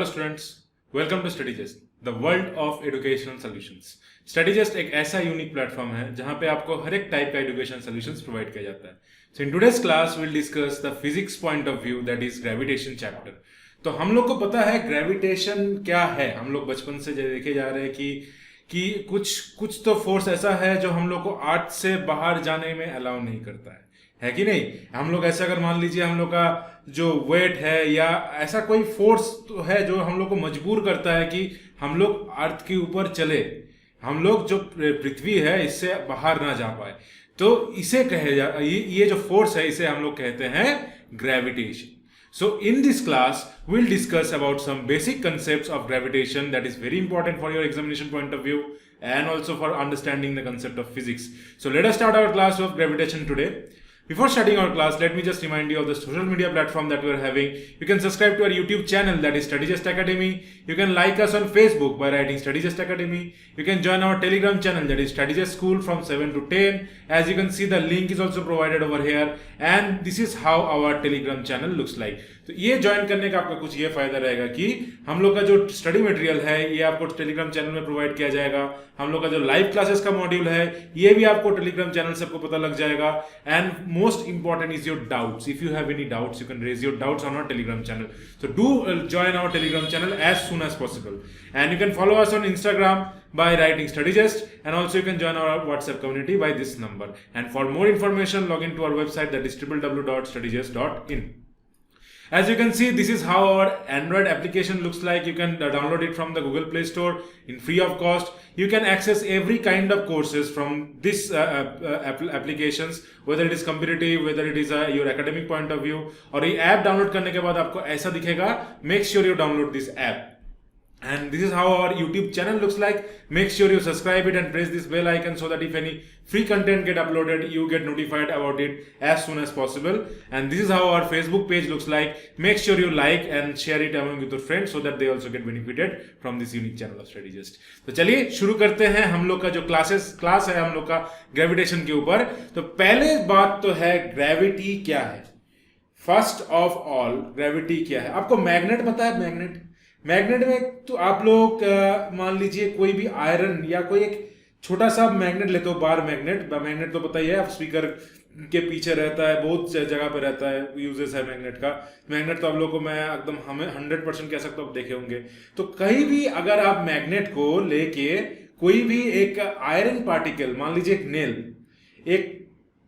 Hello students, welcome to Studygest the world of educational solutions. Studygest एक ऐसा unique platform है जहां पे आपको हर एक टाइप का एजुकेशन सॉल्यूशंस प्रोवाइड किया जाता है। So in today's class will discuss the physics point of view, that is gravitation chapter. तो हम लोग को पता है ग्रेविटेशन क्या है। हम लोग बचपन से देखे जा रहे हैं कि कुछ कुछ तो फोर्स ऐसा है जो हम लोग को अर्थ से बाहर जाने में अलाउ नहीं करता है कि नहीं। हम लोग ऐसा अगर मान लीजिए हम लोग का जो वेट है या ऐसा कोई फोर्स तो है जो हम लोग को मजबूर करता है कि हम लोग अर्थ के ऊपर चले, हम लोग जो पृथ्वी है इससे बाहर ना जा पाए। तो इसे ये जो फोर्स है इसे हम लोग कहते हैं gravitation. So in this class, we'll discuss about some basic concepts of gravitation that is very important for your examination point of view and also for understanding the concept of physics. So let us start our class of gravitation today. Before starting our class, let me just remind you of the social media platform that we are having. You can subscribe to our YouTube channel, that is StudyJust Academy. You can like us on Facebook by writing StudyJust Academy. You can join our Telegram channel, that is StudyJust School, from 7 to 10. As you can see, the link is also provided over here. And this is how our Telegram channel looks like. तो ये join करने का आपका कुछ ये फायदा रहेगा कि हम लोग का जो स्टडी मटेरियल है ये आपको टेलीग्राम चैनल में प्रोवाइड किया जाएगा। हम लोग का जो लाइव क्लासेस का मॉड्यूल है ये भी आपको टेलीग्राम चैनल से आपको पता लग जाएगा। And most important is your doubts. If you have any doubts, you can raise your doubts on our Telegram channel. So do join our Telegram channel as soon as possible. And you can follow us on Instagram by writing StudyJust, and also you can join our WhatsApp community by this number. And for more information, log into our website, that is www.studyjust.in. As you can see, this is how our Android application looks like. You can download it from the Google Play Store in free of cost. You can access every kind of courses from this applications, whether it is competitive, whether it is your academic point of view. और ये app download करने के बाद आपको ऐसा दिखेगा। Make sure you download this app. And this is how our YouTube channel looks like. Make sure you subscribe it and press this bell icon so that if any free content get uploaded, you get notified about it as soon as possible. And this is how our Facebook page looks like. Make sure you like and share it among your friends so that they also get benefited from this unique channel of StudyJust. तो चलिए शुरू करते हैं हम लोग का जो class है हम लोग का ग्रेविटेशन के ऊपर। तो पहले बात तो है ग्रेविटी क्या है। फर्स्ट ऑफ ऑल ग्रेविटी क्या है। आपको मैग्नेट पता है? मैग्नेट में तो आप लोग मान लीजिए कोई भी आयरन या कोई एक छोटा सा मैग्नेट लेते हो, बार मैग्नेट तो पता ही है, आप स्पीकर के पीछे रहता है, बहुत जगह पे रहता है, यूजेस है मैग्नेट का। मैग्नेट तो आप लोग को मैं एकदम हमें 100% कह सकता हूँ, आप देखे होंगे। तो कहीं भी अगर आप मैग्नेट को लेके कोई भी एक आयरन पार्टिकल, मान लीजिए एक नेल, एक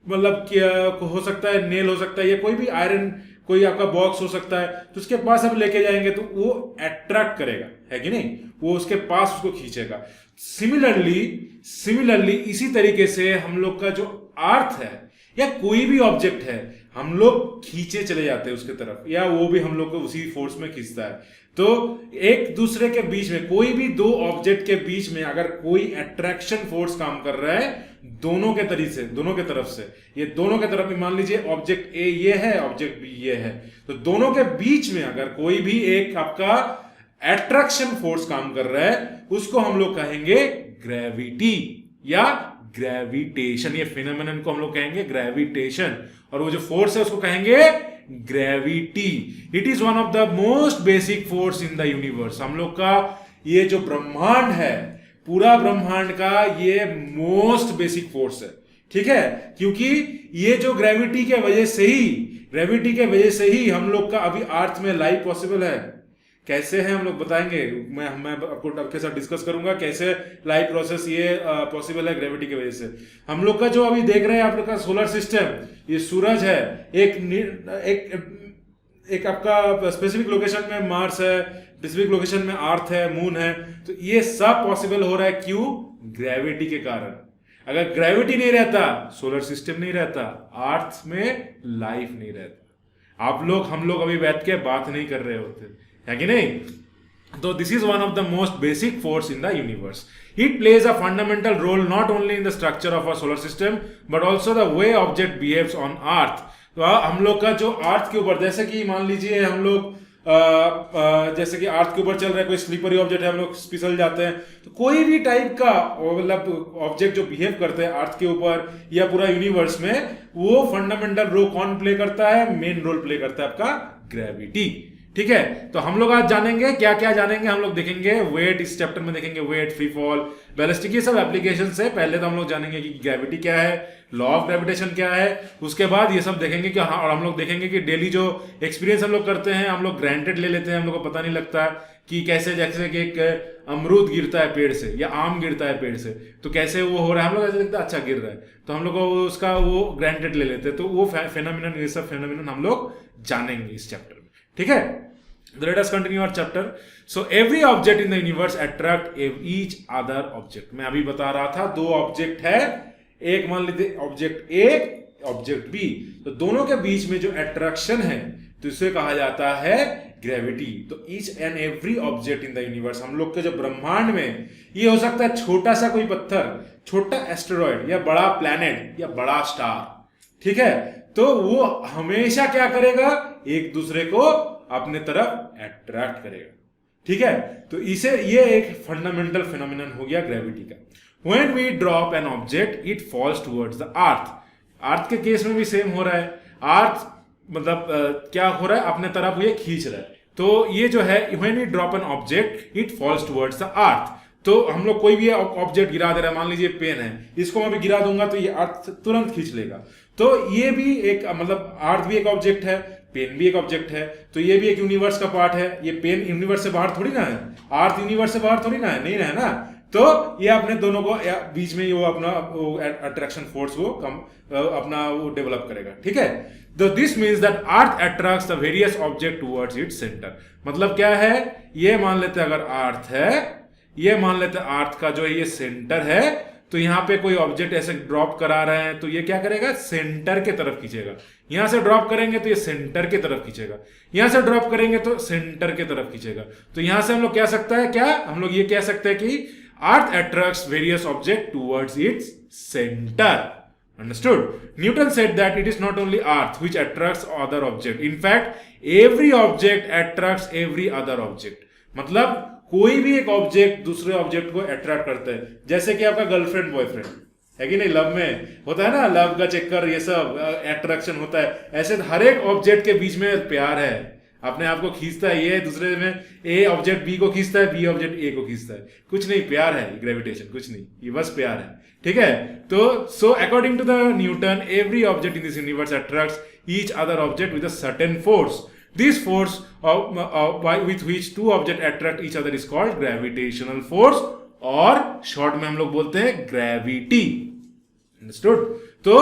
मतलब क्या हो सकता है, नेल हो सकता है या कोई भी आयरन, कोई आपका बॉक्स हो सकता है, तो उसके पास आप लेके जाएंगे तो वो अट्रैक्ट करेगा, है कि नहीं, वो उसके पास उसको खींचेगा। सिमिलरली इसी तरीके से हम लोग का जो अर्थ है या कोई भी ऑब्जेक्ट है, हम लोग खींचे चले जाते हैं उसके तरफ, या वो भी हम लोग को उसी फोर्स में खींचता है। तो एक दूसरे के बीच में, कोई भी दो ऑब्जेक्ट के बीच में अगर कोई अट्रैक्शन फोर्स काम कर रहा है दोनों के तरफ से, ये दोनों के तरफ में, मान लीजिए ऑब्जेक्ट ए ये है, ऑब्जेक्ट बी ये है, तो दोनों के बीच में अगर कोई भी एक आपका अट्रैक्शन फोर्स काम कर रहा है उसको हम लोग कहेंगे ग्रेविटी या ग्रेविटेशन। ये फिनोमेनन को हम लोग कहेंगे ग्रेविटेशन, और वो जो फोर्स है उसको कहेंगे gravity. It is one of the most basic force in the universe. हम लोग का ये जो ब्रह्मांड है, पूरा ब्रह्मांड का ये मोस्ट बेसिक फोर्स है, ठीक है, क्योंकि ये जो ग्रेविटी के वजह से ही हम लोग का अभी अर्थ में लाइफ पॉसिबल है। कैसे है हम लोग बताएंगे, मैं आपको आपके साथ डिस्कस करूंगा कैसे लाइफ प्रोसेस ये पॉसिबल है ग्रेविटी की वजह से। हम लोग का जो अभी देख रहे हैं आप लोग का सोलर सिस्टम, ये सूरज है, एक आपका स्पेसिफिक लोकेशन में मार्स है, स्पेसिफिक लोकेशन में अर्थ है, मून है, तो ये सब पॉसिबल हो रहा है क्यों? ग्रेविटी के कारण। अगर ग्रेविटी नहीं रहता, सोलर सिस्टम नहीं रहता, अर्थ में लाइफ नहीं रहता, हम लोग अभी बैठ के बात नहीं कर रहे होते, है कि नहीं। तो this is one of the most basic force in the universe. It plays a fundamental role not only in the structure of our solar system but also the way object behaves on Earth. तो हम लोग का जो अर्थ के ऊपर, जैसे कि मान लीजिए हम लोग जैसे कि अर्थ के ऊपर चल रहा है, कोई स्लीपरी ऑब्जेक्ट है, हम लोग फिसल जाते हैं, तो कोई भी टाइप का मतलब ऑब्जेक्ट जो बिहेव करते हैं अर्थ के ऊपर या पूरा यूनिवर्स में, वो फंडामेंटल रोल कौन प्ले करता है? मेन रोल प्ले करता है आपका ग्रेविटी. ठीक है, तो हम लोग आज जानेंगे क्या क्या जानेंगे। हम लोग देखेंगे वेट, इस चैप्टर में देखेंगे वेट, फ्री फॉल, बैलिस्टिक, ये सब एप्लीकेशन है। पहले तो हम लोग जानेंगे कि ग्रेविटी क्या है, लॉ ऑफ ग्रेविटेशन क्या है, उसके बाद ये सब देखेंगे कि हाँ, और हम लोग देखेंगे कि डेली जो एक्सपीरियंस हम लोग करते हैं, हम लोग ग्रांटेड ले लेते हैं, हम लोग को पता नहीं लगता कि कैसे, जैसे कि एक अमरूद गिरता है पेड़ से या आम गिरता है पेड़ से, तो कैसे वो हो रहा है, हम लोग ऐसे देखते हैं अच्छा गिर रहा है, तो हम लोग को उसका वो ग्रांटेड ले लेते हैं। तो वो फेनोमेनन, ये सब फेनोमेनन हम लोग जानेंगे इस चैप्टर में, ठीक है। Let us continue our chapter. So every object in the universe attract each other object. मैं अभी बता रहा था दो ऑब्जेक्ट है, एक मान लीजिए ऑब्जेक्ट ए, ऑब्जेक्ट बी, तो दोनों के बीच में जो अट्रैक्शन है तो इसे कहा जाता है ग्रेविटी। तो each and every object in the universe, हम लोग के जो ब्रह्मांड में, ये हो सकता है छोटा सा कोई पत्थर, छोटा एस्टेरॉयड, या बड़ा प्लैनेट, या बड़ा स्टार, ठीक है, तो वो हमेशा क्या करेगा, एक दूसरे को अपने तरफ अट्रैक्ट करेगा, ठीक है। तो इसे, ये एक फंडामेंटल फिनोमिनन हो गया ग्रेविटी का। When we drop an object it falls towards the earth. Earth के केस में भी सेम हो रहा है, अर्थ मतलब क्या हो रहा है, अपने तरफ ये खींच रहा है। तो ये जो है, when we drop an object it falls towards the earth, तो हम लोग कोई भी ऑब्जेक्ट गिरा दे रहा है, मान लीजिए पेन है, इसको मैं भी गिरा दूंगा तो ये अर्थ तुरंत खींच लेगा। तो ये भी एक, मतलब अर्थ भी एक ऑब्जेक्ट है, पेन भी एक ऑब्जेक्ट है, तो ये भी एक यूनिवर्स का पार्ट है। ये पेन यूनिवर्स से बाहर थोड़ी ना है, अर्थ यूनिवर्स से बाहर थोड़ी ना है, नहीं है ना। तो ये अपने दोनों को बीच में वो अपना अट्रैक्शन फोर्स वो अपना वो डेवलप करेगा, ठीक है। तो this means that earth attracts the various object towards its centre. मतलब क्या है, ये मान लेते हैं अगर अर्थ है, ये मान लेते हैं अर्थ का जो ये सेंटर है, तो यहां पे कोई ऑब्जेक्ट ऐसे ड्रॉप करा रहे हैं तो ये क्या करेगा, सेंटर के तरफ खींचेगा। यहां से ड्रॉप करेंगे तो ये सेंटर के तरफ खींचेगा, यहां से ड्रॉप करेंगे तो सेंटर के तरफ खींचेगा। तो यहां से हम लोग कह सकता है, क्या हम लोग ये कह सकते हैं कि अर्थ attracts various object towards its centre. Understood? Newton said that it is not only Earth which attracts other object. In fact, every object attracts every other object. मतलब कोई भी एक ऑब्जेक्ट दूसरे ऑब्जेक्ट को अट्रैक्ट करता है। जैसे कि आपका गर्लफ्रेंड बॉयफ्रेंड है कि नहीं, लव में होता है ना, लव का चक्कर, ये सब अट्रैक्शन होता है। ऐसे हर एक ऑब्जेक्ट के बीच में प्यार है, अपने आप को खींचता है, ये दूसरे में ए ऑब्जेक्ट बी को खींचता है, बी ऑब्जेक्ट ए को खींचता है। कुछ नहीं, प्यार है, ग्रेविटेशन, कुछ नहीं, ये बस प्यार है, ठीक है। तो so according to the Newton, every object in this universe attracts each other object with a certain force. This force with which two objects attract each other is called gravitational force, और short में हम लोग बोलते हैं gravity. Understood? तो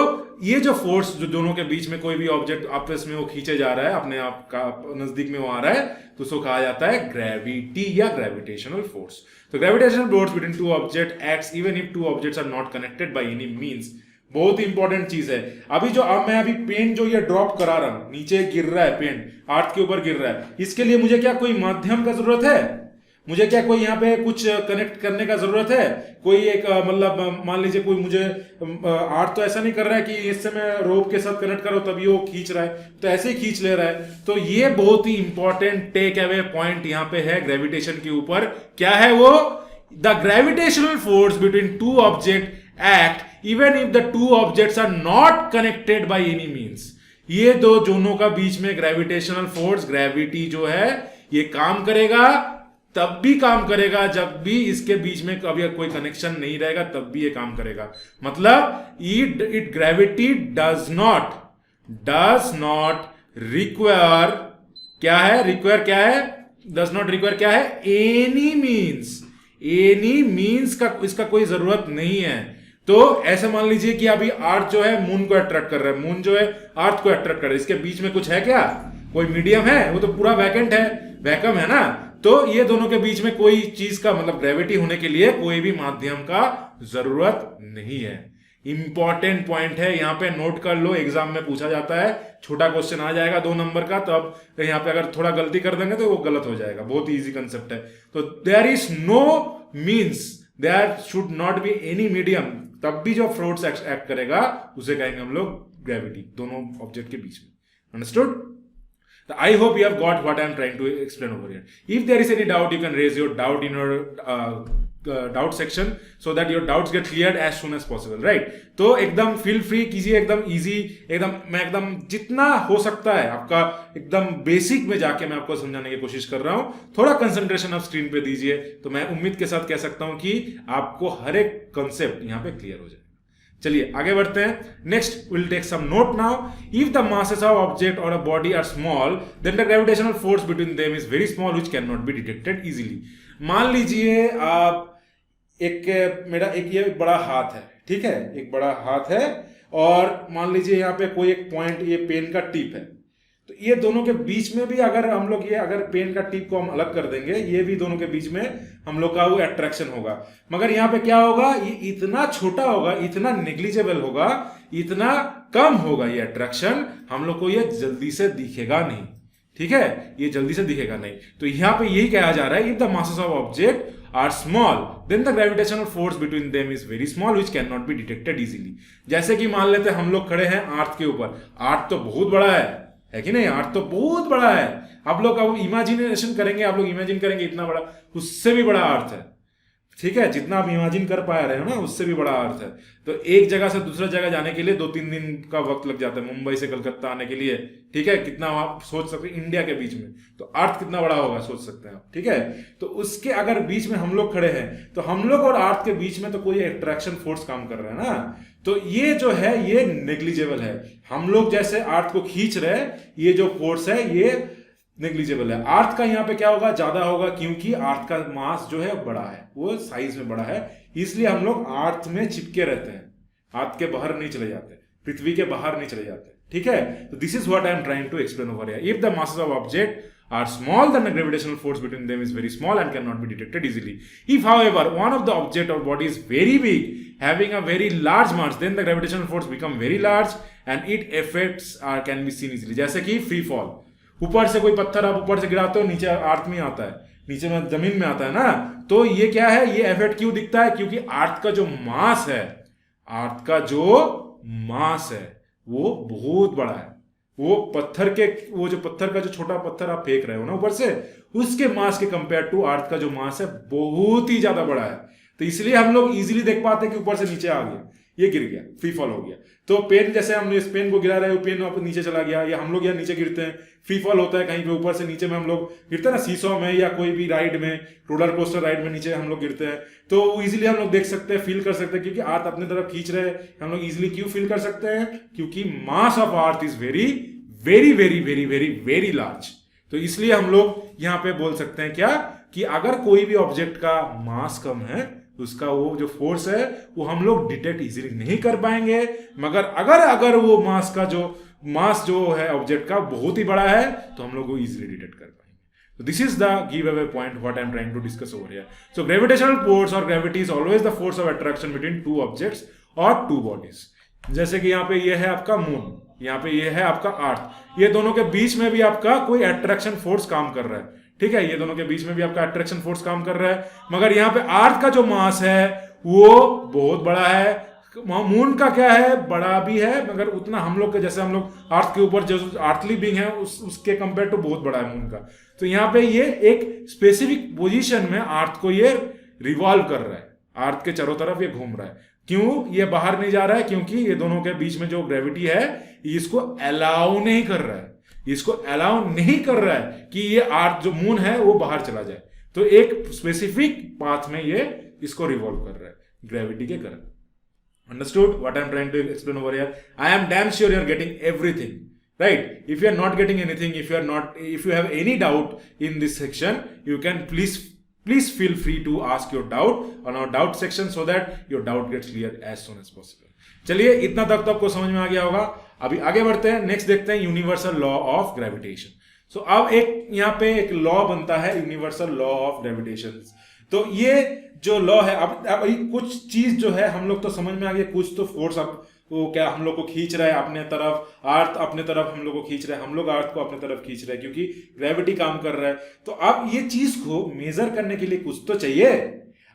ये जो force जो दोनों के बीच में कोई भी ऑब्जेक्ट आपस में वो खींचे जा रहा है, अपने आप का नजदीक में वो आ रहा है, तो उसको कहा जाता है ग्रेविटी या ग्रेविटेशनल फोर्स। तो gravitational force between two object acts even if two objects are not connected by any means. बहुत ही इंपॉर्टेंट चीज है। अभी जो मैं अभी पेन जो ये ड्रॉप करा रहा हूं, नीचे गिर रहा है पेन, अर्थ के ऊपर गिर रहा है, इसके लिए मुझे क्या कोई माध्यम का जरूरत है? मुझे क्या कोई यहाँ पे कुछ कनेक्ट करने का जरूरत है? कोई एक मतलब मान लीजिए कोई मुझे अर्थ तो ऐसा नहीं कर रहा है कि इससे मैं रोप के साथ कनेक्ट करो तभी वो खींच रहा है, तो ऐसे ही खींच ले रहा है। तो ये बहुत ही इंपॉर्टेंट टेक अवे पॉइंट यहाँ पे है ग्रेविटेशन के ऊपर। क्या है वो? The gravitational force between two object act even if the two objects are not connected by any means। ये दो दोनों का बीच में ग्रेविटेशनल फोर्स, ग्रेविटी जो है, ये काम करेगा, तब भी काम करेगा जब भी इसके बीच में कभी कोई कनेक्शन नहीं रहेगा, तब भी ये काम करेगा। मतलब it gravity does not require, क्या है, रिक्वायर क्या है, डज नॉट रिक्वायर क्या है, एनी मीन्स का इसका कोई जरूरत नहीं है। तो ऐसे मान लीजिए कि अभी अर्थ जो है मून को अट्रैक्ट कर रहा है, मून जो है अर्थ को अट्रैक्ट कर रहा है, इसके बीच में कुछ है क्या, कोई मीडियम है? वो तो पूरा वैकेंट है, वैक्यूम है ना। तो ये दोनों के बीच में कोई चीज का मतलब ग्रेविटी होने के लिए कोई भी माध्यम का जरूरत नहीं है। इंपॉर्टेंट पॉइंट है, यहां पे नोट कर लो, एग्जाम में पूछा जाता है, छोटा क्वेश्चन आ जाएगा 2 नंबर का, तो अब यहाँ पे अगर थोड़ा गलती कर देंगे तो वो गलत हो जाएगा। बहुत ही इजी कंसेप्ट है। तो there is no means, there should not be any medium, तब भी जो फोर्स एक्ट करेगा उसे कहेंगे हम लोग ग्रेविटी, दोनों ऑब्जेक्ट के बीच में। Understood? I hope you have got what I am trying to explain over here. If there is any doubt, you can raise your doubt in your doubt section so that your doubts get clear as soon as possible, right. तो एकदम feel free कीजिए, एकदम easy, मैं एकदम जितना हो सकता है आपका एकदम बेसिक में जाके मैं आपको समझाने की कोशिश कर रहा हूं। थोड़ा कंसंट्रेशन आप स्क्रीन पे दीजिए, तो मैं उम्मीद के साथ कह सकता हूं कि आपको हर एक कंसेप्ट यहां पे क्लियर हो जाए। चलिए आगे बढ़ते हैं। Next will take some note now. If the masses of object or a body are small, then the gravitational force between them is very small, which cannot be detected easily. मान लीजिए आप मेरा एक ये बड़ा हाथ है, ठीक है, एक बड़ा हाथ है, और मान लीजिए यहाँ पे कोई एक पॉइंट, ये पेन का टिप है, तो ये दोनों के बीच में भी अगर हम लोग अगर पेन का टिप को हम अलग कर देंगे, ये भी दोनों के बीच में हम लोग का वो अट्रैक्शन होगा। मगर यहाँ पे क्या होगा, ये इतना छोटा होगा, इतना नेग्लिजिबल होगा, इतना कम होगा ये अट्रैक्शन, हम लोग को ये जल्दी से दिखेगा नहीं, ठीक है, ये जल्दी से दिखेगा नहीं। तो यहाँ पे यही कहा जा रहा है, if the masses of object are small, then the gravitational force between them is very small, which cannot be detected easily. जैसे कि मान लेते हैं हम लोग खड़े हैं अर्थ के ऊपर, अर्थ तो बहुत बड़ा है कि नहीं, अर्थ तो बहुत बड़ा है। आप लोग अब इमेजिनेशन करेंगे, आप लोग इमेजिन करेंगे इतना बड़ा, उससे भी बड़ा अर्थ है, ठीक है, जितना आप इमेजिन कर पा रहे हो ना, उससे भी बड़ा अर्थ है। तो एक जगह से दूसरा जगह जाने के लिए 2-3 दिन का वक्त लग जाता है, मुंबई से कलकत्ता आने के लिए, ठीक है, कितना आप सोच सकते हैं इंडिया के बीच में, तो अर्थ कितना बड़ा होगा सोच सकते हैं आप, ठीक है। तो उसके अगर बीच में हम लोग खड़े हैं, तो हम लोग और अर्थ के बीच में तो कोई अट्रैक्शन फोर्स काम कर रहा है ना, तो ये जो है ये नेग्लिजिबल है। हम लोग जैसे अर्थ को खींच रहे हैं, ये जो फोर्स है ये नेग्लिजिबल है। अर्थ का यहाँ पे क्या होगा, ज्यादा होगा, क्योंकि अर्थ का मास जो है बड़ा है, वो साइज में बड़ा है, इसलिए हम लोग अर्थ में चिपके रहते हैं, अर्थ के बाहर नहीं चले जाते, पृथ्वी के बाहर नहीं चले जाते, ठीक है। तो this is what I am trying to explain over here. If the masses of object are small, then the gravitational force between them is very small and cannot be detected easily. If however one of the object or body is very big, having a very large mass, then the gravitational force become very large and its effects can be seen easily. जैसे कि free fall, ऊपर से कोई पत्थर आप ऊपर से गिराते हो, नीचे अर्थ में आता है, नीचे में जमीन में आता है ना, तो ये क्या है, ये इफेक्ट क्यों दिखता है, क्योंकि अर्थ का जो मास है, अर्थ का जो मास है वो बहुत बड़ा है। वो जो पत्थर का जो छोटा पत्थर आप फेंक रहे हो ना ऊपर से, उसके मास के कंपेयर टू अर्थ का जो मास है बहुत ही ज्यादा बड़ा है। तो इसलिए हम लोग इजीली देख पाते हैं कि ऊपर से नीचे आ गया, ये गिर गया, फ्री फॉल हो गया। तो पेन, जैसे हम इस पेन को गिरा रहे हो, पेन वापस नीचे चला गया, या हम लोग यहाँ नीचे गिरते हैं, फ्री फॉल होता है कहीं पे ऊपर से नीचे में हम लोग गिरते हैं ना, सीसॉ में या कोई भी राइड में, रोलर कोस्टर राइड में नीचे हम लोग गिरते हैं, तो इजीली हम लोग देख सकते हैं, फील कर सकते हैं, क्योंकि अर्थ अपने तरफ खींच रहे हैं। हम लोग इजीली क्यों फील कर सकते हैं, क्योंकि मास of earth is very very very very very very large. तो इसलिए हम लोग यहाँ पे बोल सकते हैं क्या, कि अगर कोई भी ऑब्जेक्ट का मास कम है, उसका वो जो फोर्स है वो हम लोग डिटेक्ट इजीली नहीं कर पाएंगे, मगर अगर वो मास जो है ऑब्जेक्ट का बहुत ही बड़ा है, तो हम लोग वो इजीली डिटेक्ट कर पाएंगे। So this is the giveaway point what I am trying to discuss over here. So gravitational force or gravity is always the force of attraction between two objects or two bodies. जैसे कि यहाँ पे ये है आपका moon, यहाँ पे ये है आपका अर्थ, ये दोनों के बीच में भी आपका कोई अट्रैक्शन फोर्स काम कर रहा है, ठीक है, ये दोनों के बीच में भी आपका अट्रैक्शन फोर्स काम कर रहा है। मगर यहाँ पे अर्थ का जो मास है वो बहुत बड़ा है, मून का क्या है, बड़ा भी है, मगर उतना हम लोग के, जैसे हम लोग अर्थ के ऊपर जो अर्थली बीइंग है उसके कंपेयर टू बहुत बड़ा है मून का। तो यहाँ पे ये एक स्पेसिफिक पोजीशन में अर्थ को ये रिवॉल्व कर रहा है, अर्थ के चारों तरफ ये घूम रहा है। क्यों ये बाहर नहीं जा रहा है, क्योंकि ये दोनों के बीच में जो ग्रेविटी है इसको अलाउ नहीं कर रहा है, इसको अलाउ नहीं कर रहा है कि ये अर्थ जो मून है वो बाहर चला जाए। तो एक स्पेसिफिक पाथ में ये इसको रिवॉल्व कर रहा है ग्रेविटी के कारण। Understood what I am trying to explain over here? I am damn sure you are getting everything, right? If you are not getting anything, if you have any doubt in this section, you can please feel free to ask your doubt on our doubt section so that your doubt gets clear as soon as possible. चलिए इतना तक तो आपको समझ में आ गया होगा। अभी आगे बढ़ते हैं, नेक्स्ट देखते हैं यूनिवर्सल लॉ ऑफ ग्रेविटेशन। सो अब एक यहाँ पे एक लॉ बनता है, यूनिवर्सल लॉ ऑफ ग्रेविटेशन। तो ये जो लॉ है, अब कुछ चीज जो है हम लोग तो समझ में आ गया, कुछ तो फोर्स वो क्या हम लोग को खींच रहा है अपने तरफ, अर्थ अपने तरफ हम लोग को खींच रहा है, हम लोग अर्थ को अपने तरफ खींच रहे हैं क्योंकि ग्रेविटी काम कर रहा है। तो अब ये चीज को मेजर करने के लिए कुछ तो चाहिए,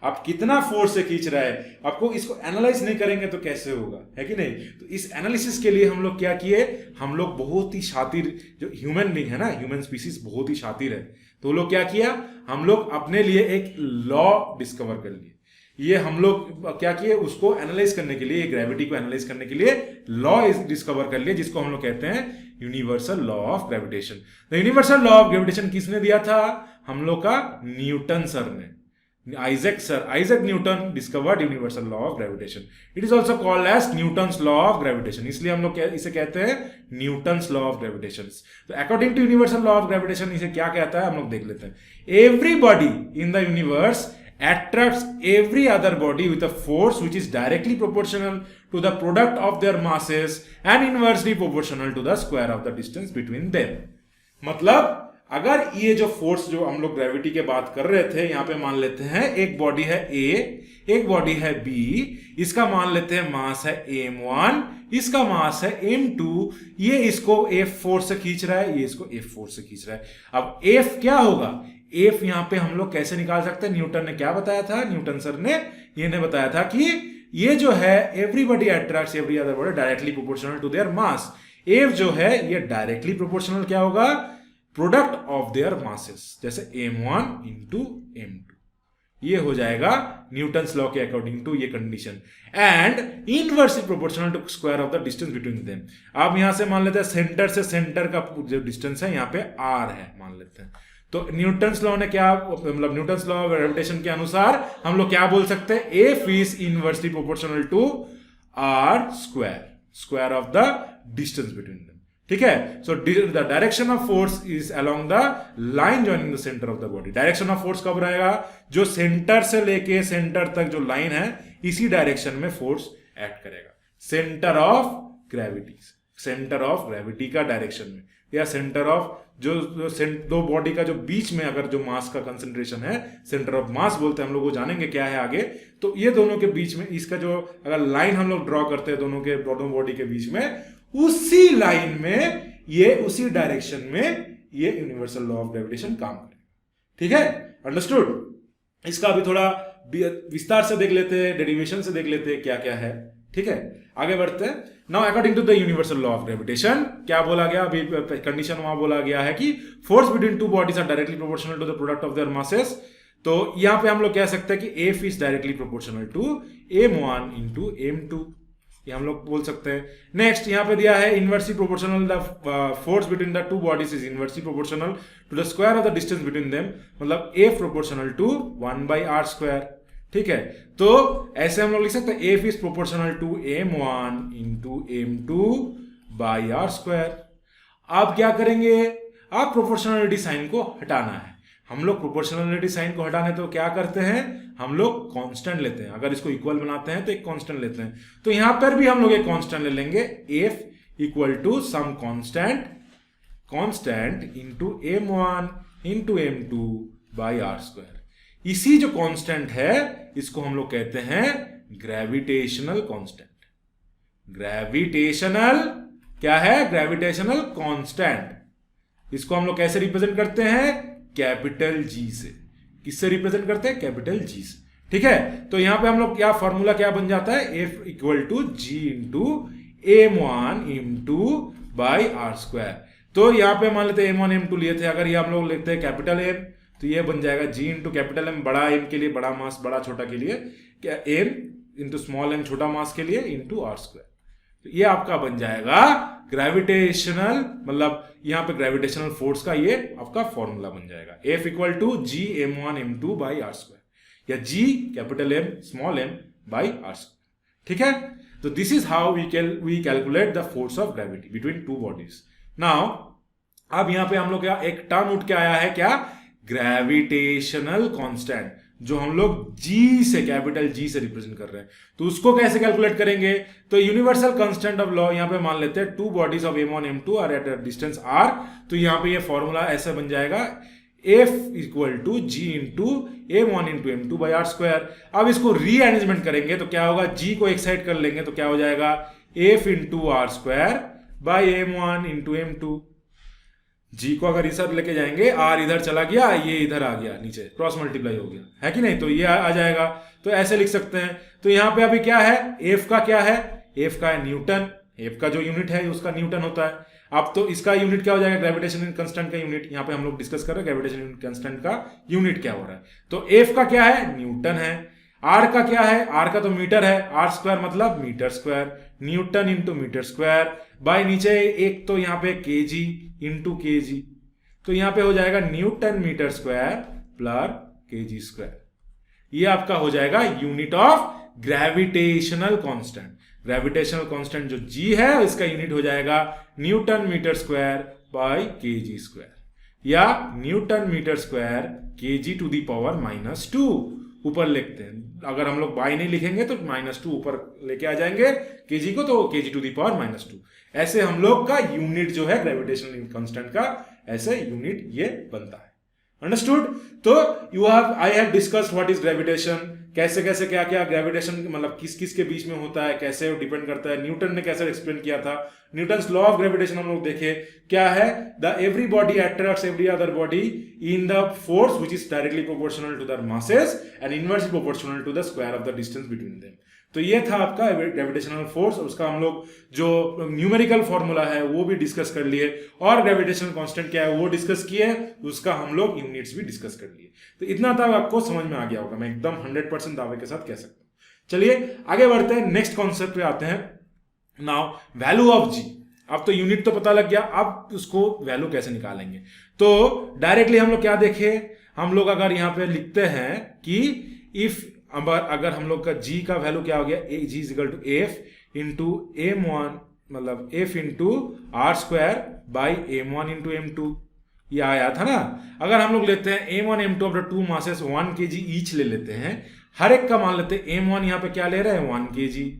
आप कितना फोर्स से खींच रहा है, आपको इसको एनालाइज नहीं करेंगे तो कैसे होगा, है कि नहीं। तो इस एनालिसिस के लिए हम लोग क्या किए, हम लोग बहुत ही शातिर, जो ह्यूमन बीइंग है ना, ह्यूमन स्पीसीज बहुत ही शातिर है, तो लोग क्या किया, हम लोग अपने लिए एक लॉ डिस्कवर कर लिए। ये हम लोग क्या किए, उसको एनालाइज करने के लिए, ग्रेविटी को एनालाइज करने के लिए लॉ डिस्कवर कर लिया, जिसको हम लोग कहते हैं universal law of gravitation. The universal law of gravitation किसने दिया था? हम लोग का न्यूटन सर ने, Isaac Newton discovered universal law of gravitation. It is also called as Newton's law of gravitation, इसलिए हम लोग इसे कहते हैं न्यूटन्स लॉ ऑफ ग्रेविटेशन। तो according to universal law of gravitation इसे क्या कहता है हम लोग देख लेते हैं। Everybody in the universe attracts every other body with a force which is directly proportional to the product of their masses and inversely proportional to the square of the distance between them। मतलब अगर ये जो force जो हम लोग gravity के बात कर रहे थे, यहां पे मान लेते हैं एक बॉडी है A, एक बॉडी है B, इसका मान लेते हैं मास है m1, इसका मास है m2, ये इसको F फोर्स से खींच रहा है, ये इसको F फोर्स से खींच रहा है। अब F क्या होगा? F यहां पे हम लोग कैसे निकाल सकते हैं? न्यूटन ने क्या बताया था? न्यूटन सर ने ये ने बताया था कि ये जो है everybody attracts every other body directly proportional to their mass. F जो है ये डायरेक्टली प्रोपोर्शनल क्या होगा? प्रोडक्ट ऑफ देयर मासेस, जैसे m1 इंटू m2, ये हो जाएगा न्यूटन्स लॉ के अकॉर्डिंग टू ये condition. And inversely proportional to square of the distance between them. आप यहां से मान लेते हैं सेंटर से सेंटर का जो डिस्टेंस है यहाँ पे r है मान लेते हैं। तो न्यूटन्स लॉ ने क्या, मतलब न्यूटन्स लॉ ऑफ ग्रेविटेशन के अनुसार हम लोग क्या बोल सकते हैं? F is inversely proportional to r square of the distance between them. ठीक है। So the direction of force is along the line joining the centre of the body. Direction of force कब रहेगा? जो सेंटर से लेके centre तक जो line है, इसी डायरेक्शन में फोर्स एक्ट करेगा। सेंटर ऑफ ग्रेविटी का डायरेक्शन में, या सेंटर ऑफ जो दो बॉडी का जो बीच में अगर जो मास का कंसंट्रेशन है, सेंटर ऑफ मास बोलते हैं हम लोग, वो जानेंगे क्या है आगे। तो ये दोनों के बीच में इसका जो अगर लाइन हम लोग ड्रॉ करते हैं दोनों बॉडी के बीच में, उसी लाइन में ये उसी डायरेक्शन में ये यूनिवर्सल लॉ ऑफ ग्रेविटेशन काम करेगा। ठीक है, अंडरस्टूड। इसका अभी थोड़ा विस्तार से देख लेते हैं, डेरिवेशन से देख लेते हैं क्या क्या है। ठीक है, आगे बढ़ते हैं। Now according to the universal law of gravitation क्या बोला गया? अभी कंडीशन वहां बोला गया है कि force between two bodies are directly proportional to the product of their masses. तो यहां पे हम लोग कह सकते हैं कि F is directly proportional to m1 into m2, ये हम लोग बोल सकते हैं। नेक्स्ट यहां पे दिया है inversely proportional, the force between the two bodies is inversely proportional to the square of the distance between them, मतलब F प्रोपोर्शनल टू 1/r²। ठीक है, तो ऐसे हम लोग लिख सकते हैं F is proportional to m1 into m2 by r²। आप क्या करेंगे? आप प्रोपोर्शनलिटी साइन को हटाना है। हम लोग प्रोपोर्शनलिटी साइन को हटाने तो क्या करते हैं? हम लोग कांस्टेंट लेते हैं। अगर इसको इक्वल बनाते हैं तो एक कांस्टेंट लेते हैं। तो यहां पर भी हम लोग एक कांस्टेंट ले लेंगे, F equal to some constant into m1 into m2 by r²। इसी जो कांस्टेंट है इसको हम लोग कहते हैं ग्रेविटेशनल कांस्टेंट। ग्रेविटेशनल क्या है? Gravitational constant. इसको हम लोग कैसे रिप्रेजेंट करते हैं? कैपिटल G से। किससे रिप्रेजेंट करते हैं? कैपिटल G से। ठीक है, तो यहां पे हम लोग क्या फॉर्मूला क्या बन जाता है? F equal to G into m1 m2 by r²। तो यहां पे मान लेते हैं m1 m2 लिए थे, अगर ये हम लोग लेते हैं कैपिटल M, तो ये बन जाएगा G इंटू कैपिटल M, बड़ा M के लिए, बड़ा मास बड़ा छोटा के लिए, क्या M इंटू स्मॉल m छोटा मास के लिए, इंटू r²। तो ये आपका बन जाएगा ग्रेविटेशनल, मतलब यहां पे ग्रेविटेशनल फोर्स का ये आपका फॉर्मूला बन जाएगा। F equal to G m1 m2 by r², या G capital M small m by r²। ठीक है, तो this is how we calculate the force of gravity between two bodies. Now अब यहां पे हम लोग क्या एक टर्म उठ के आया है, क्या? ग्रेविटेशनल कांस्टेंट, जो हम लोग G से, कैपिटल G से रिप्रेजेंट कर रहे हैं। तो उसको कैसे कैलकुलेट करेंगे? तो यूनिवर्सल कांस्टेंट ऑफ लॉ यहां पे मान लेते हैं two bodies of m1 m2 are at distance r। तो यहां पे ये फॉर्मूला ऐसे बन जाएगा, F equal to G into m1 into m2 by r²। अब इसको रीअरेंजमेंट करेंगे तो क्या होगा? G को एक साइड कर लेंगे तो क्या हो जाएगा? F into r² by m1 into m2। G को अगर इधर लेके जाएंगे, R इधर चला गया, ये इधर आ गया, नीचे क्रॉस मल्टीप्लाई हो गया, है कि नहीं? तो ये आ जाएगा। तो ऐसे लिख सकते हैं। तो यहां पे अभी क्या है? F का क्या है? F का है न्यूटन। F का जो यूनिट है उसका न्यूटन होता है। अब तो इसका यूनिट क्या हो जाएगा? ग्रेविटेशन कांस्टेंट का यूनिट। यहां पे हम लोग डिस्कस कर रहे हैं ग्रेविटेशन कांस्टेंट का यूनिट क्या हो रहा है। तो F का क्या है? न्यूटन है। आर का क्या है, आर का तो मीटर है, आर स्क्वायर मतलब metre square, Newton into metre square by नीचे एक तो यहाँ पे केजी इंटू केजी, तो यहाँ पे हो जाएगा newton metre square plus KG square. ये आपका हो जाएगा unit of gravitational constant. Gravitational constant जो जी है इसका यूनिट हो जाएगा newton metre square by KG square, या newton metre square KG to the power -2 ऊपर लिखते हैं। अगर हम लोग बाई नहीं लिखेंगे तो -2 ऊपर लेके आ जाएंगे केजी को, तो केजी टू दी पावर -2। ऐसे हम लोग का यूनिट जो है ग्रेविटेशनल कांस्टेंट का, ऐसे यूनिट ये बनता है। अंडरस्टूड? तो I have discussed what is gravitation, कैसे कैसे क्या क्या ग्रेविटेशन मतलब किस किस के बीच में होता है, कैसे वो डिपेंड करता है, न्यूटन ने कैसे एक्सप्लेन किया था, न्यूटन्स लॉ ऑफ ग्रेविटेशन हम लोग देखे क्या है, the every body attracts every other body in the force which is directly proportional to their masses and inversely proportional to the square of the distance between them. तो ये था आपका gravitational force, उसका हम लोग जो न्यूमेरिकल फॉर्मूला है वो भी डिस्कस कर लिए, और ग्रेविटेशनल कांस्टेंट क्या है वो डिस्कस किए, उसका हम लोग यूनिट्स भी डिस्कस कर लिए। तो इतना तक आपको समझ में आ गया होगा, मैं एकदम 100% दावे के साथ कह सकता हूं। चलिए आगे बढ़ते हैं, नेक्स्ट कॉन्सेप्ट पे आते हैं। नाउ वैल्यू ऑफ जी। अब तो यूनिट तो पता लग गया, अब उसको वैल्यू कैसे निकालेंगे। तो डायरेक्टली हम लोग क्या देखे, हम लोग अगर यहां पे लिखते हैं कि इफ अगर हम लोग का g का वैल्यू क्या हो गया, g is equal to F into m1 मतलब f into R square by m1 into m2, ये आया था ना। अगर हम लोग लेते हैं m1 m2 of the two masses 1 kg each ले लेते हैं, हर एक का मान लेते हैं। m1 यहाँ पे क्या ले रहा है 1 kg,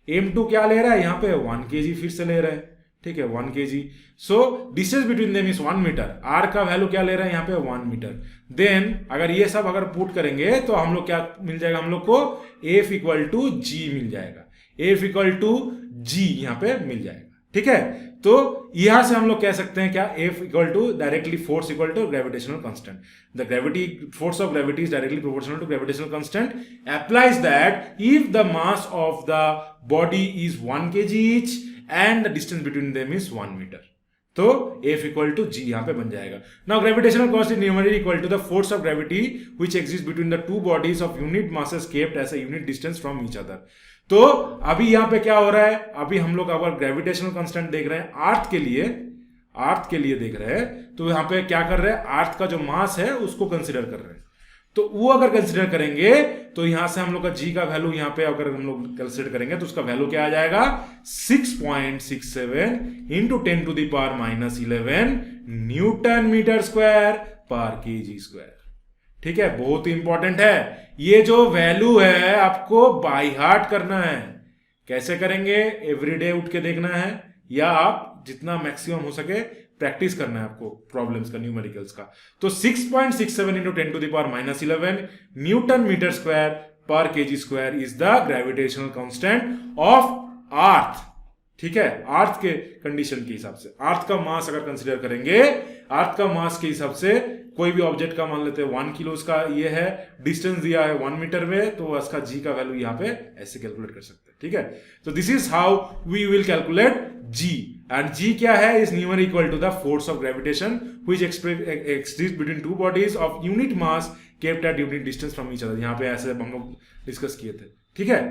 m2 क्या ले रहा है यहाँ पे 1 kg फिर से ले रहा है, ठीक है 1 kg। So distance between them is 1 metre, R का वैल्यू क्या ले रहा है यहाँ पे 1 मीटर। देन अगर ये सब अगर पुट करेंगे तो हम लोग क्या मिल जाएगा, हम लोग को एफ इक्वल टू जी मिल जाएगा, एफ इक्वल टू जी यहाँ पे मिल जाएगा, ठीक है। तो यहां से हम लोग कह सकते हैं क्या, F equal to directly force equal to gravitational constant, the gravity force of gravity is directly proportional to gravitational constant applies that if the mass of the body is 1 kg each and the distance between them is 1 meter, तो F equal to G यहां पे बन जाएगा। Now gravitational constant numerically equal to the force of gravity which exist between the two bodies of unit masses kept as a unit distance from each other. तो अभी यहां पे क्या हो रहा है, अभी हम लोग अगर ग्रेविटेशनल कांस्टेंट देख रहे हैं अर्थ के लिए देख रहे हैं, तो यहां पे क्या कर रहे हैं, अर्थ का जो मास है उसको कंसिडर कर रहे हैं। तो वो अगर कंसिडर करेंगे तो यहां से हम लोग का जी का वैल्यू यहां पे अगर हम लोग कंसिडर करेंगे तो उसका वैल्यू क्या आ जाएगा 6.67 into 10 to the power -11 Newton metre square पर केजी स्क्वायर, ठीक है। बहुत ही इंपॉर्टेंट है, ये जो वैल्यू है आपको बाय हार्ट करना है। कैसे करेंगे, एवरीडे उठ के देखना है, या आप जितना मैक्सिमम हो सके प्रैक्टिस करना है आपको प्रॉब्लम्स का, न्यूमेरिकल्स का। तो 6.67 into 10 to the power -11 Newton metre square पर KG square is the gravitational constant of earth, ठीक है। अर्थ के कंडीशन के हिसाब से, अर्थ का मास अगर कंसिडर करेंगे, अर्थ का मास के हिसाब से कोई भी ऑब्जेक्ट का मान लेते हैं 1 किलो उसका ये है, डिस्टेंस दिया है 1 मीटर में, तो उसका जी का वैल्यू यहाँ पे ऐसे कैलकुलेट कर सकते हैं, ठीक है। तो this is how we will calculate G, and G क्या है, is numer equal to the force of gravitation which exist between two bodies of unit mass kept at unit distance from each other. यहाँ पे ऐसे हम लोग discuss किए थे, ठीक है।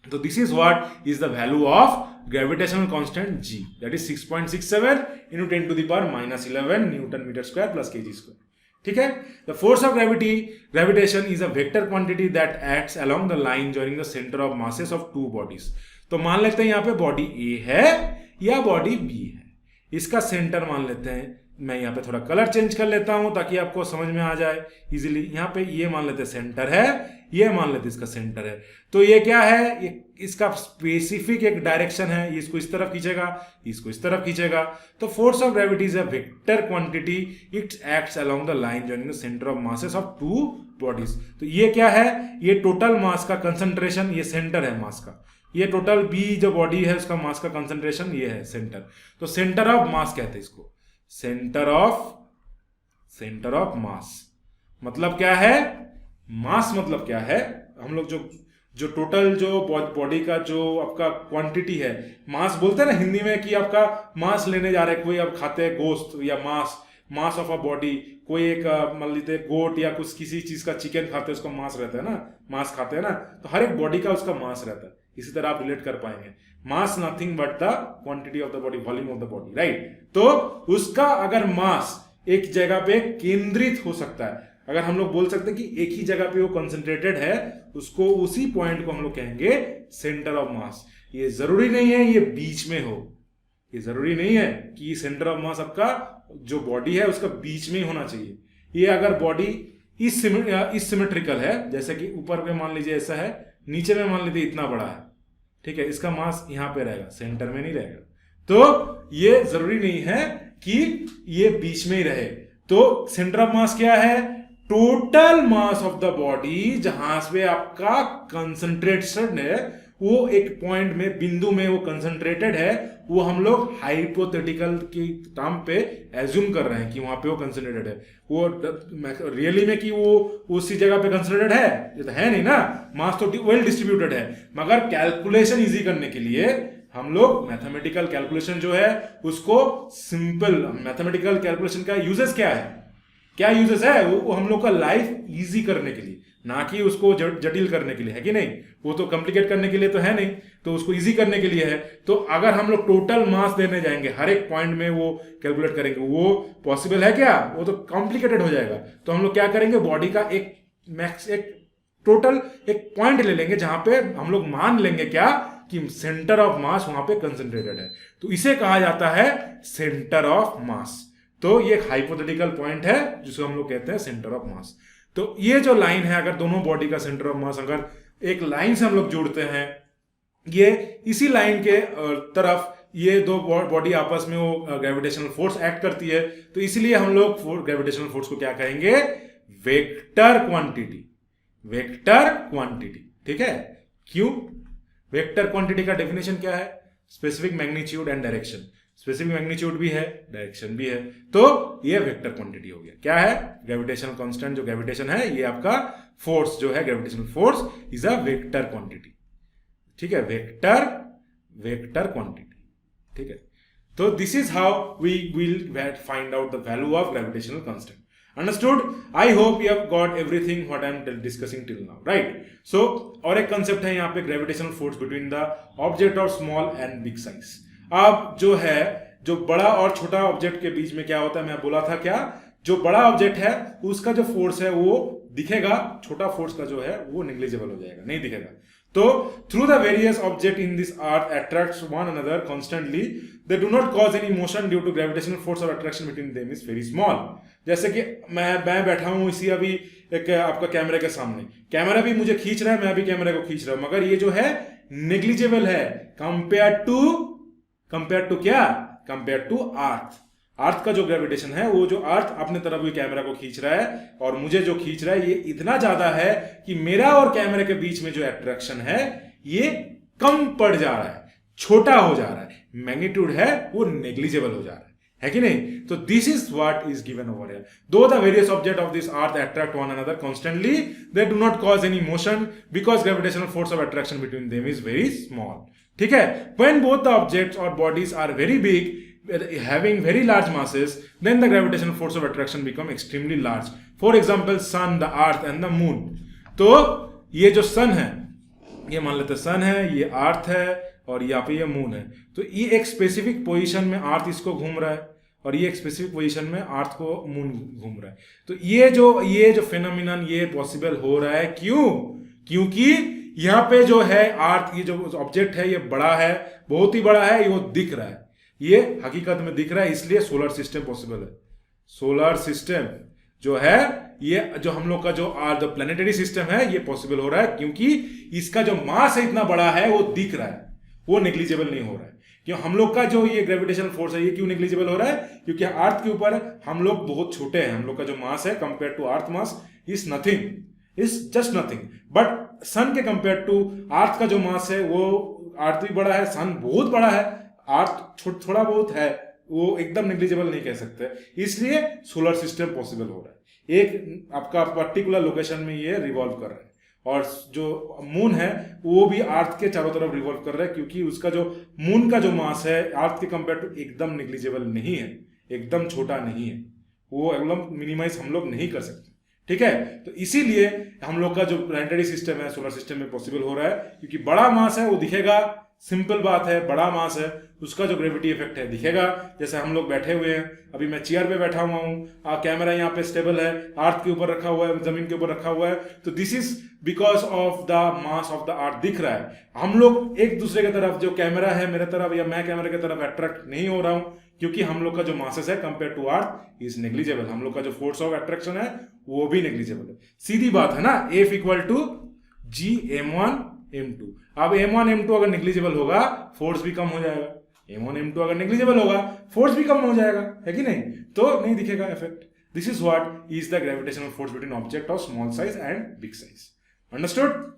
तो this is what is the value of gravitational constant g, that is 6.67 into 10 to the power -11 Newton metre square plus KG square, ठीक है। The force of gravitation is a vector quantity that acts along the line joining the centre of masses of two bodies. तो मान लेते हैं यहाँ पे body ए है या बॉडी बी है, इसका सेंटर मान लेते हैं। मैं यहाँ पे थोड़ा कलर चेंज कर लेता हूं ताकि आपको समझ में आ जाए इजीली। यहाँ पे ये मान लेते हैं सेंटर है, ये मान लेते इसका सेंटर है। तो ये क्या है, ये इसका स्पेसिफिक एक डायरेक्शन है, इसको इस तरफ खींचेगा, इसको इस तरफ खींचेगा। तो force of gravity is a vector quantity, it acts along the line joining the centre of masses of two bodies. तो ये क्या है, ये टोटल मास का कंसंट्रेशन, ये सेंटर है मास का, ये टोटल बी जो बॉडी है उसका मास का कंसंट्रेशन ये है सेंटर। तो सेंटर ऑफ मास कहते हैं इसको, सेंटर ऑफ मास मतलब क्या है, मास मतलब क्या है, हम लोग जो टोटल जो बॉडी का जो आपका क्वांटिटी है, मास बोलते हैं ना हिंदी में कि आपका मांस लेने जा रहे हैं कोई, आप खाते हैं गोश्त या मास ऑफ अ बॉडी, कोई एक मान लीजिए गोट या कुछ किसी चीज का चिकन खाते हैं उसका मास रहता है ना, मांस खाते हैं ना, तो हर एक बॉडी का उसका मास रहता है। इसी तरह आप रिलेट कर पाएंगे, mass nothing but the quantity of the body, volume of the body, right. तो उसका अगर मास एक जगह पे केंद्रित हो सकता है, अगर हम लोग बोल सकते हैं कि एक ही जगह पे वो कंसंट्रेटेड है, उसको उसी पॉइंट को हम लोग कहेंगे सेंटर ऑफ मास। ये जरूरी नहीं है ये बीच में हो, ये जरूरी नहीं है कि सेंटर ऑफ मास आपका जो बॉडी है उसका बीच में ही होना चाहिए। ये अगर बॉडी इस सिमेट्रिकल है, जैसे कि ऊपर पे मान लीजिए ऐसा है, नीचे में मान लीजिए इतना बड़ा है, ठीक है, इसका मास यहां पे रहेगा, सेंटर में नहीं रहेगा। तो ये जरूरी नहीं है कि ये बीच में ही रहे। तो सेंटर ऑफ मास क्या है? Total mass of the body, जहां पे आपका कंसंट्रेशन है वो एक पॉइंट में, बिंदु में वो कंसंट्रेटेड है, वो हम लोग हाइपोथेटिकल की टर्म पे एज्यूम कर रहे हैं कि वहां पे वो कंसंट्रेटेड है। वो रियली में कि वो उसी जगह पे कंसंट्रेटेड है, ये तो है नहीं ना, मास तो वेल डिस्ट्रीब्यूटेड है। मगर कैलकुलेशन इजी करने के लिए हम लोग मैथमेटिकल कैलकुलेशन जो है उसको सिंपल, मैथमेटिकल कैलकुलेशन का यूजेस क्या है, क्या यूजेस है, वो हम लोग का लाइफ इजी करने के लिए, ना कि उसको जटिल करने के लिए, है कि नहीं। वो तो कॉम्प्लिकेट करने के लिए तो है नहीं, तो उसको इजी करने के लिए है। तो अगर हम लोग टोटल मास देने जाएंगे, हर एक पॉइंट में वो कैलकुलेट करेंगे, वो पॉसिबल है क्या? वो तो कॉम्प्लिकेटेड हो जाएगा। तो हम लोग क्या करेंगे, बॉडी का एक मैक्स, एक टोटल एक पॉइंट ले लेंगे जहां पे हम लोग मान लेंगे क्या, कि सेंटर ऑफ मास वहां पे कंसंट्रेटेड है, तो इसे कहा जाता है सेंटर ऑफ मास। तो ये एक हाइपोथेटिकल पॉइंट है जिसको हम लोग कहते हैं सेंटर ऑफ मास। तो ये जो लाइन है, अगर दोनों बॉडी का सेंटर ऑफ मास अगर एक लाइन से हम लोग जोड़ते हैं, ये इसी लाइन के तरफ ये दो बॉडी आपस में वो ग्रेविटेशनल फोर्स एक्ट करती है, तो इसलिए हम लोग ग्रेविटेशनल फोर्स को क्या कहेंगे, वेक्टर क्वांटिटी, वेक्टर क्वांटिटी, ठीक है। क्यों? वेक्टर क्वांटिटी का डेफिनेशन क्या है? Specific magnitude and direction. Specific magnitude भी है, डायरेक्शन भी है, तो ये वेक्टर क्वांटिटी हो गया। क्या है? ग्रेविटेशनल कांस्टेंट, जो ग्रेविटेशन है, ये आपका फोर्स जो है, gravitational force is a vector quantity, ठीक है, वेक्टर वेक्टर क्वांटिटी, ठीक है। तो this is how we will find out the value of gravitational constant. Understood? I hope you have got everything what I am discussing till now, right? So, और एक concept है यहाँ पे, gravitational force between the object of small and big size. अब जो है, जो बड़ा और छोटा ऑब्जेक्ट के बीच में क्या होता है, मैं बोला था क्या, जो बड़ा ऑब्जेक्ट है उसका जो फोर्स है वो दिखेगा, छोटा फोर्स का जो है वो नेग्लिजिबल हो जाएगा, नहीं दिखेगा। तो through the various object in this earth attracts one another constantly, they do not cause any motion due to gravitational force of attraction between them is very small. जैसे कि मैं बैठा हूं इसी अभी एक आपका कैमरे के सामने, कैमरा भी मुझे खींच रहा है, मैं भी कैमरे को खींच रहा हूं, मगर ये जो है नेग्लिजिबल है कंपेयर टू क्या, कंपेयर टू अर्थ। अर्थ का जो ग्रेविटेशन है, वो जो अर्थ अपने तरफ भी कैमरा को खींच रहा है और मुझे जो खींच रहा है, ये इतना ज्यादा है कि मेरा और कैमरे के बीच में जो अट्रैक्शन है ये कम पड़ जा रहा है, छोटा हो जा रहा है, मैग्नीट्यूड है वो नेग्लिजिबल हो जा रहा है कि नहीं। तो this is what is given over here. Though the various object of this earth attract one another constantly, they do not cause any motion because gravitational force of attraction between them is very small, ठीक है। When both the objects और bodies are very big, having very large masses, then the gravitational force of attraction become extremely large. For example, sun, the earth and the moon. तो ये जो सन है, ये मान लेते हैं सन है, ये अर्थ है और यहाँ पे ये मून है। तो ये एक स्पेसिफिक पोजीशन में अर्थ इसको घूम रहा है और ये एक स्पेसिफिक पोजीशन में अर्थ को मून घूम रहा है। तो ये जो फेनोमिनन ये पॉसिबल हो रहा है, क्यों? क्योंकि यहाँ पे जो है अर्थ, ये जो ऑब्जेक्ट है ये बड़ा है, बहुत ही बड़ा है, ये वो दिख रहा है, ये हकीकत में दिख रहा है, इसलिए सोलर सिस्टम पॉसिबल है। सोलर सिस्टम जो है, ये जो हम लोग का जो प्लैनेटरी सिस्टम है, ये पॉसिबल हो रहा है क्योंकि इसका जो मास है इतना बड़ा है, वो दिख रहा है, वो नेग्लिजिबल नहीं हो रहा है। क्यों हम लोग का जो ये ग्रेविटेशनल फोर्स है, ये क्यों नेग्लिजिबल हो रहा है? क्योंकि अर्थ के ऊपर हम लोग बहुत छोटे हैं, हम लोग का जो मास है compare to earth mass is nothing, is just nothing. But sun के कंपेयर टू अर्थ का जो मास है, वो अर्थ भी बड़ा है, सन बहुत बड़ा है, अर्थ थोड़ा बहुत है, वो एकदम नेग्लिजिबल नहीं कह सकते, इसलिए सोलर सिस्टम पॉसिबल हो रहा है। एक आपका पर्टिकुलर लोकेशन में ये रिवॉल्व कर रहा है और जो मून है वो भी अर्थ के चारों तरफ रिवॉल्व कर रहा है, क्योंकि उसका जो मून का जो मास है अर्थ के कंपेयर टू एकदम नेग्लिजिबल नहीं है, एकदम छोटा नहीं है, वो एंगुलम मिनिमाइज हम लोग नहीं कर सकते, ठीक है। तो इसीलिए हम लोग का जो प्लानिटरी सिस्टम है सोलर सिस्टम में पॉसिबल हो रहा है, क्योंकि बड़ा मास है वो दिखेगा, सिंपल बात है, बड़ा मास है उसका जो ग्रेविटी इफेक्ट है दिखेगा। जैसे हम लोग बैठे हुए हैं, अभी मैं चेयर पे बैठा हुआ हूँ, कैमरा यहाँ पे स्टेबल है, अर्थ के ऊपर रखा हुआ है, जमीन के ऊपर रखा हुआ है, तो this is because of the mass of the earth दिख रहा है। हम लोग एक दूसरे की तरफ, जो कैमरा है मेरे तरफ या मैं कैमरे की तरफ अट्रैक्ट नहीं हो रहा हूँ, क्योंकि हम लोग का जो मासेस है compare to earth is negligible, हम लोग का जो फोर्स ऑफ अट्रैक्शन है वो भी नेग्लिजिबल है। सीधी बात है ना, F equal to G m1 m2। अब m1 m2 अगर नेग्लिजिबल होगा फोर्स भी कम हो जाएगा, m1 m2 अगर नेग्लिजिबल होगा फोर्स भी कम हो जाएगा, है कि नहीं, तो नहीं दिखेगा effect. This is what is the gravitational force between object of small size and big size. Understood?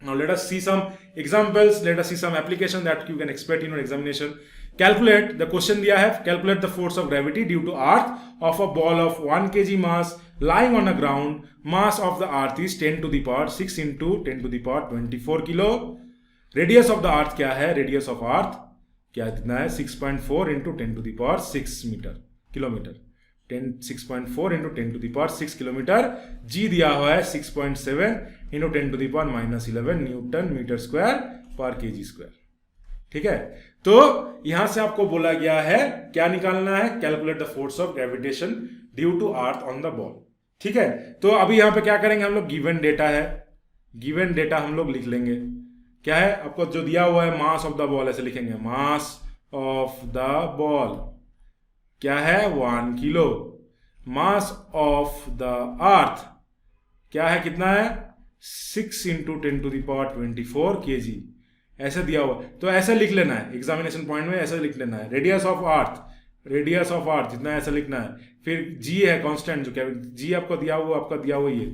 Now let us see some examples, let us see some application that you can expect in your examination. Calculate, the question दिया है, calculate the force of gravity due to earth of a ball of 1 kg mass lying on the ground. Mass of the earth is 10 to the power 6 into 10 to the power 24 kilo. Radius of the earth क्या है? Radius of earth क्या कितना है? 6.4 into 10 to the power 6 metre, kilometre. 6.4 into 10 to the power 6 kilometre. G दिया हुआ है 6.7 into 10 to the power -11 Newton metre square पर KG square, ठीक है। तो यहां से आपको बोला गया है क्या निकालना है? Calculate the force of gravitation due to earth on the ball, ठीक है। तो अभी यहां पे क्या करेंगे हम लोग, गिवन डेटा है, गिवन डेटा हम लोग लिख लेंगे। क्या है आपको जो दिया हुआ है, मास ऑफ द बॉल, ऐसे लिखेंगे, मास ऑफ द बॉल क्या है? 1 kilo. Mass of the earth क्या है, कितना है? 6 into 10 to the power 24 kg, ऐसे दिया हुआ। तो ऐसे लिख लेना है, एग्जामिनेशन पॉइंट में ऐसे लिख लेना है। Radius of earth, radius of earth जितना ऐसा लिखना है। फिर जी है कांस्टेंट, जो क्या जी आपको दिया हुआ, आपका दिया हुआ ये,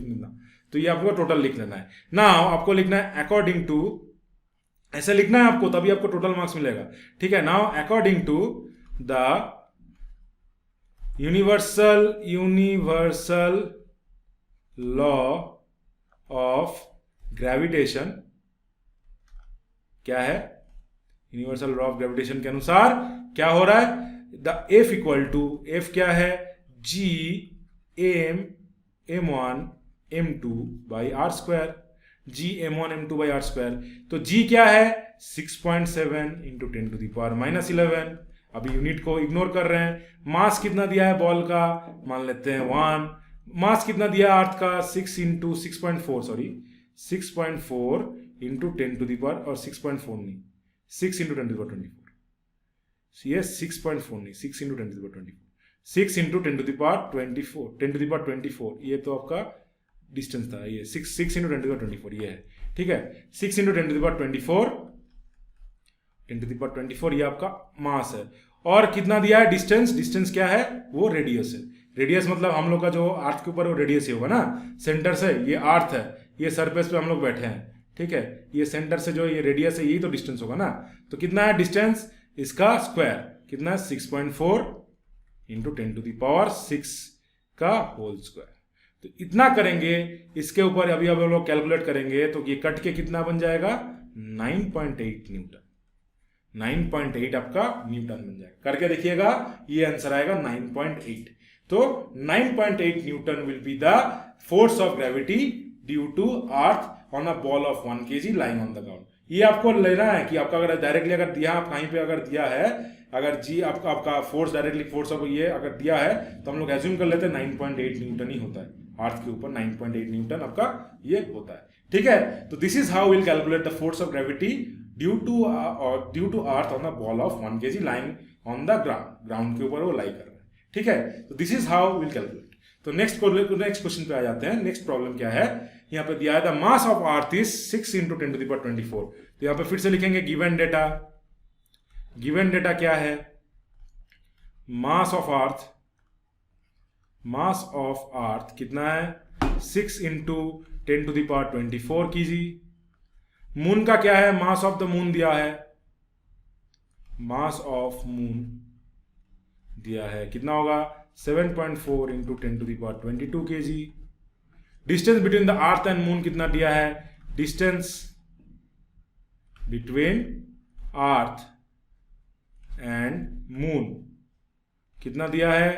तो ये आपको टोटल लिख लेना है। ना आपको लिखना है अकॉर्डिंग टू, ऐसे लिखना है आपको, तभी आपको टोटल मार्क्स मिलेगा, ठीक है। Now according to the universal law of gravitation, क्या है? यूनिवर्सल लॉ ऑफ ग्रेविटेशन के अनुसार क्या हो रहा है? The F equal to, F क्या है? G m1 m2 by R square, G m1 m2 by R square. तो जी क्या है? 6.7 इंटू 10 टू द पावर -11। अभी यूनिट को इग्नोर कर रहे हैं। मास कितना दिया है बॉल का, मान लेते हैं 1। मास कितना दिया अर्थ का? 6 into 6.4, sorry 6.4 into 10 to the power, और 6.4 नहीं, 6 इंटू 10 टू द पावर 24। ये 6.4 नहीं, 6 into 10 to the power 24, 6 into 10 to the power 24, 10 to the power 24। ये तो आपका डिस्टेंस था, ये 6 इंटू 10 टू द पावर 24 ये है, ठीक है। 6 into 10 to the power 24, 10 to the power 24 ये आपका मास है। और कितना दिया है? डिस्टेंस, डिस्टेंस क्या है? वो रेडियस है। रेडियस मतलब हम लोग का जो अर्थ के ऊपर वो रेडियस ही होगा ना, सेंटर से, ये अर्थ है, ये सरफेस पे हम लोग बैठे हैं, ठीक है। ये सेंटर से जो ये रेडियस है, यही तो डिस्टेंस होगा ना। तो कितना है डिस्टेंस? इसका स्क्वायर कितना है? 6.4 इंटू 10 टू द पावर 6 का होल स्क्वायर। तो इतना करेंगे, इसके ऊपर अभी अब हम लोग कैलकुलेट करेंगे, तो ये कट के कितना बन जाएगा? 9.8 न्यूटन। 9.8 आपका न्यूटन बन जाएगा। करके देखिएगा, ये आंसर आएगा 9.8। तो 9.8 newton will be the force of gravity due to earth on a ball of 1 kg lying on the ground. ये आपको लेना है कि आपका अगर डायरेक्टली अगर दिया, आप कहीं पे अगर दिया है, अगर जी आपका फोर्स डायरेक्टली फोर्स ऑफ ये अगर दिया है, तो हम लोग एज्यूम कर लेते हैं 9.8 न्यूटन ही होता है। अर्थ के ऊपर 9.8 न्यूटन आपका ये होता है, ठीक है। तो this is how will calculate the force of gravity due to earth on the ball of 1 kg lying on the ground. Ground के ऊपर वो लाई कर रहा है, ठीक है। तो this is how will calculate. तो नेक्स्ट क्वेश्चन पे आ जाते हैं। नेक्स्ट प्रॉब्लम क्या है? यहाँ पे दिया है the mass of earth is 6 into 10 to the power 24। तो यहाँ पे फिर से लिखेंगे गिवन डेटा। गिवन डेटा क्या है? मास ऑफ अर्थ, मास ऑफ अर्थ कितना है? 6 into 10 to the power 24 kg। Moon का क्या है? मास ऑफ द मून दिया है, मास ऑफ मून दिया है, कितना होगा? 7.4 into 10 to the power 22 kg। Distance between the earth and moon कितना दिया है? Distance between earth and moon कितना दिया है?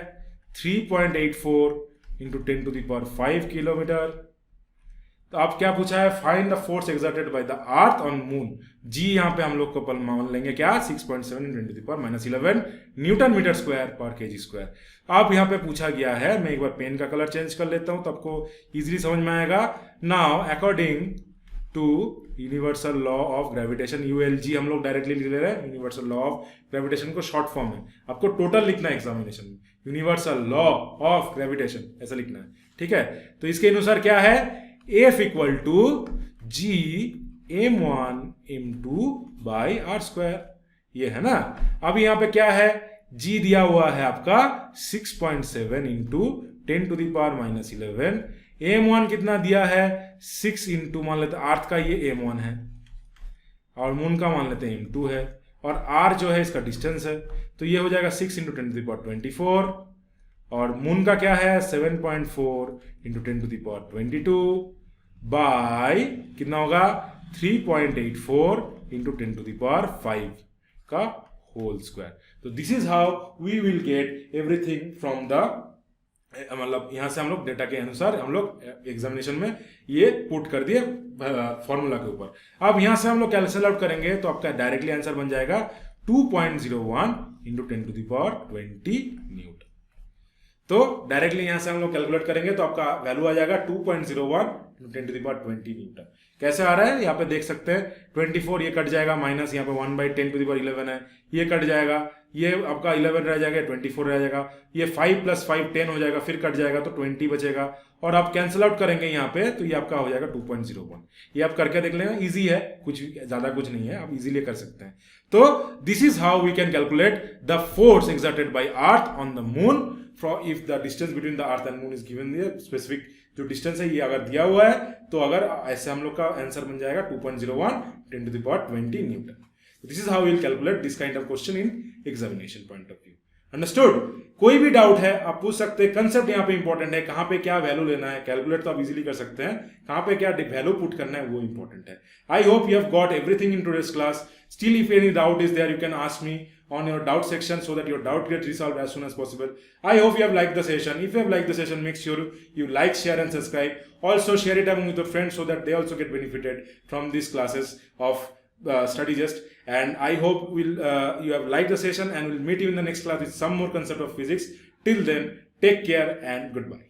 3.84 इंटू 10⁵ किलोमीटर। तो आप क्या पूछा है, find the force exerted by the earth on moon. G यहाँ पे हम लोग को मान लेंगे क्या, 6.7 × 10⁻11 न्यूटन मीटर स्क्वायर पर केजी स्क्वायर। अब यहाँ पे पूछा गया है, मैं एक बार पेन का कलर चेंज कर लेता हूँ तो आपको इजीली समझ में आएगा। Now according to universal law of gravitation, ULG हम लोग डायरेक्टली लिख ले रहे हैं, यूनिवर्सल लॉ ऑफ ग्रेविटेशन को शॉर्ट फॉर्म में आपको टोटल लिखना है एग्जामिनेशन में, यूनिवर्सल लॉ ऑफ ग्रेविटेशन ऐसा लिखना है, ठीक है। तो इसके अनुसार क्या है, F equal to G m1 m2 by R square, ये है ना। अब यहाँ पे क्या है, G दिया हुआ है आपका 6.7 इंटू 10⁻11, m1 कितना दिया है 6 इंटू मान लेते अर्थ का ये m1 है और मून का मान लेते हैं m2 है, और r जो है इसका डिस्टेंस है, तो ये हो जाएगा 6 इंटू 10⁻24, और मून का क्या है 7.4 इंटू 10⁻22 बाई कितना होगा 3.84 इंटू 10⁵ का होल स्क्वायर। तो this is how we will get everything from the, मतलब यहां से हम लोग डेटा के अनुसार हम लोग एग्जामिनेशन में ये पुट कर दिए फॉर्मूला के ऊपर। अब यहां से हम लोग कैलकुलेट आउट करेंगे तो आपका डायरेक्टली आंसर बन जाएगा 2.01 इंटू 10⁻20 न्यूटन। तो डायरेक्टली यहां से हम लोग कैलकुलेट करेंगे तो आपका वैल्यू आ जाएगा 2.01 10⁻20 न्यूटन। कैसे आ रहा है यहाँ पे देख सकते हैं, 24 ये कट जाएगा, माइनस यहाँ पे 1/10⁻11 है, ये कट जाएगा, ये आपका 11 रह जाएगा, 24 रह जाएगा, ये 5 + 5 10 हो जाएगा, फिर कट जाएगा तो 20 बचेगा, और आप कैंसिल आउट करेंगे यहाँ पे तो ये आपका हो जाएगा 2.01। ये आप करके देख लेना, इजी है, कुछ ज्यादा कुछ नहीं है, आप इजीली कर सकते हैं। तो this is how we can calculate the force exerted by earth on the moon if the distance between the earth and moon is given there, specific जो डिस्टेंस है ये अगर दिया हुआ है तो अगर ऐसे हम लोग का आंसर बन जाएगा 2.01 10⁻20 न्यूटन। This is how we will calculate this kind of question in examination point of view. Understood? कोई भी डाउट है आप पूछ सकते हैं, कंसेप्ट यहाँ पे इंपॉर्टेंट है, कहाँ पे क्या वैल्यू लेना है, कैलकुलेट तो आप इजीली कर सकते हैं, कहाँ पे क्या वैल्यू पुट करना है वो इंपॉर्टेंट है। I hope you have got everything in today's class. Still, if any doubt is there, you can ask me on your doubt section so that your doubt gets resolved as soon as possible. I hope you have liked the session. If you have liked the session, make sure you like, share and subscribe. Also, share it among with your friends so that they also get benefited from these classes of StudyGest. And I hope you have liked the session, and we'll meet you in the next class with some more concept of physics. Till then, take care and goodbye.